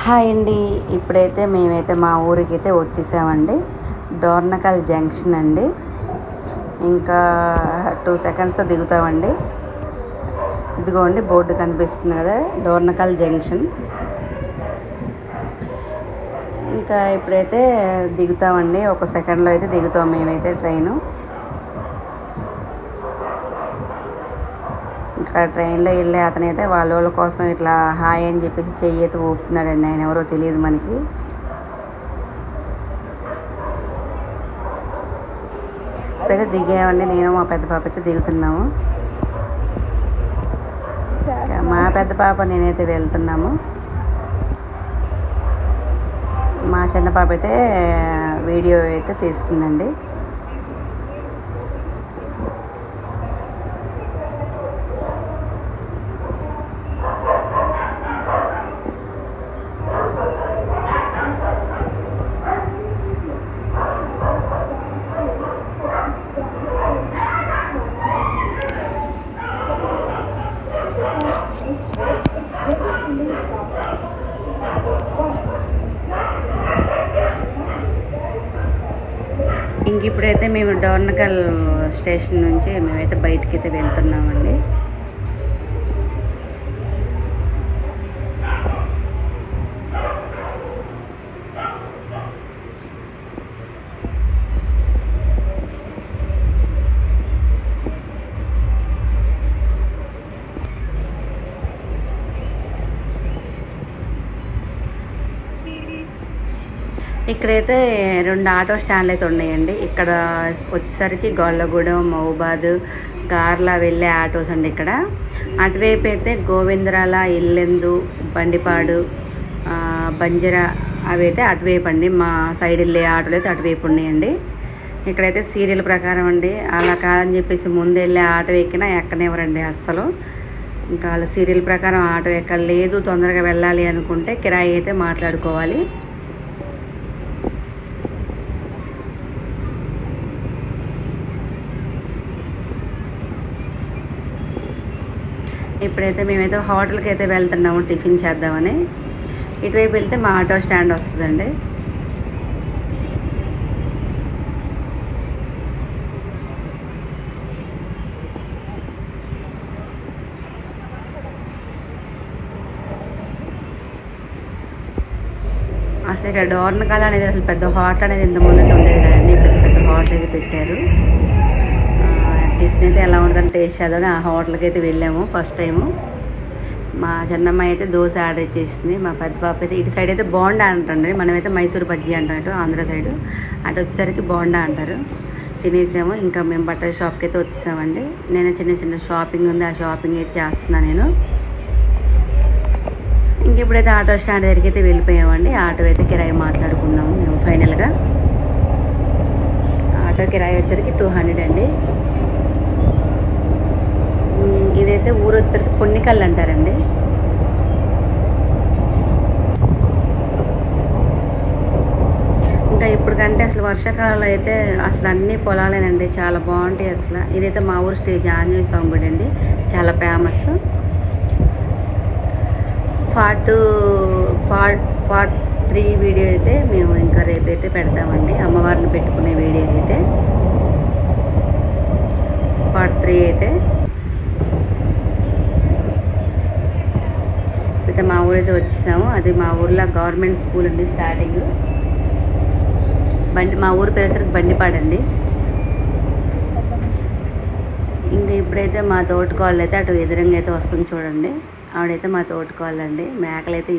Hi అండి. ఇప్పుడైతే మేమైతే మా ఊరికైతే వచ్చేసామండి. డోర్నకల్ జంక్షన్ అండి. ఇంకా 2 సెకండ్స్లో దిగుతామండి. ఇదిగోండి బోర్డు కనిపిస్తుంది కదా, డోర్నకల్ జంక్షన్. ఇంకా ఇప్పుడైతే దిగుతామండి. 1 సెకండ్లో అయితే దిగుతాం మేమైతే ట్రైను. ఇంకా ట్రైన్లో వెళ్ళే అతనైతే వాళ్ళ కోసం ఇట్లా హాయ్ అని చెప్పేసి చెయ్యి అయితే ఊపుతున్నాడండి. ఆయన ఎవరో తెలియదు మనకి. ఇప్పుడైతే దిగామండి. నేను మా పెద్ద పాప అయితే దిగుతున్నాము. మా పెద్ద పాప నేనైతే వెళ్తున్నాము. మా చిన్న పాప అయితే వీడియో అయితే తీస్తుందండి. ఇంక ఇప్పుడైతే మేము డోర్నకల్ స్టేషన్ నుంచి మేమైతే బయటికి అయితే వెళ్తున్నామండి. ఇక్కడైతే 2 ఆటో స్టాండ్లు అయితే ఉన్నాయండి. ఇక్కడ వచ్చేసరికి గొల్లగూడెం, మహబూబాద్, గార్లా వెళ్ళే ఆటోస్ అండి ఇక్కడ. అటువైపు అయితే గోవిందరాల, ఇల్లెందు, బండిపాడు, బంజరా అవి అయితే అటువైపు అండి. మా సైడ్ వెళ్ళే ఆటోలు అయితే అటువైపు ఉన్నాయండి. ఇక్కడైతే సీరియల్ ప్రకారం అండి. అలా కాదని చెప్పేసి ముందు వెళ్ళే ఆటో ఎక్కినా ఎక్కనివ్వరండి అస్సలు. ఇంకా వాళ్ళ సీరియల్ ప్రకారం ఆటో ఎక్కలేదు, తొందరగా వెళ్ళాలి అనుకుంటే కిరాయి అయితే మాట్లాడుకోవాలి. ఇప్పుడైతే మేమైతే హోటల్కి అయితే వెళ్తున్నాము టిఫిన్ చేద్దామని. ఇటువైపు వెళ్తే మా ఆటో స్టాండ్ వస్తుందండి. అసలు ఇక్కడ డోర్నకల్ అనేది అసలు పెద్ద హోటల్ అనేది ఇంతకుముందు ఉండేది కదండి. పెద్ద పెద్ద హోటల్ అయితే పెట్టారు. టిఫిన్ అయితే ఎలా ఉంటుందని టేస్ట్ చేద్దామని ఆ హోటల్కి అయితే వెళ్ళాము ఫస్ట్ టైము. మా చిన్నమ్మాయి అయితే దోశ ఆర్డర్ చేసింది. మా పెద్ద పాప అయితే ఇటు సైడ్ అయితే బోండా అంటండి. మనమైతే మైసూర్ బజ్జీ అంటాం ఆంధ్ర సైడు. అటు వచ్చేసరికి బోండా అంటారు. తినేసాము. ఇంకా మేము బట్టల షాప్కి అయితే వచ్చేసామండి. నేను చిన్న చిన్న షాపింగ్ ఉంది, ఆ షాపింగ్ అయితే చేస్తున్నాను నేను. ఇంక ఇప్పుడైతే ఆటో స్టాండ్ దగ్గరికి అయితే వెళ్ళిపోయామండి. ఆటో అయితే కిరాయి మాట్లాడుకున్నాము మేము ఫైనల్గా. ఆటో కిరాయి వచ్చరికి 200 అండి. ఇదైతే ఊరు వచ్చేసరికి పొన్నికల్ అంటారండి. ఇంకా ఇప్పటికంటే అసలు వర్షాకాలంలో అయితే అసలు అన్ని పొలాలేనండి, చాలా బాగుంటాయి అసలు. ఇదైతే మా ఊరు స్టేజ్ ఆంజనేయ స్వామి గుడి అండి, చాలా ఫేమస్. పార్ట్ 3 వీడియో అయితే మేము ఇంకా రేపైతే పెడతామండి. అమ్మవారిని పెట్టుకునే వీడియో అయితే పార్ట్ 3 అయితే. అయితే మా ఊరైతే వచ్చేసాము. అది మా ఊర్లో గవర్నమెంట్ స్కూల్ అండి. స్టార్టింగ్ మా ఊరు పేరుసరికి బండిపాడండి. ఇంకా ఇప్పుడైతే మా తోటకోళ్ళు అయితే అటు ఎదురుగా అయితే వస్తుంది చూడండి. ఆవిడైతే మా తోటకోళ్ళు అండి. మేకలైతే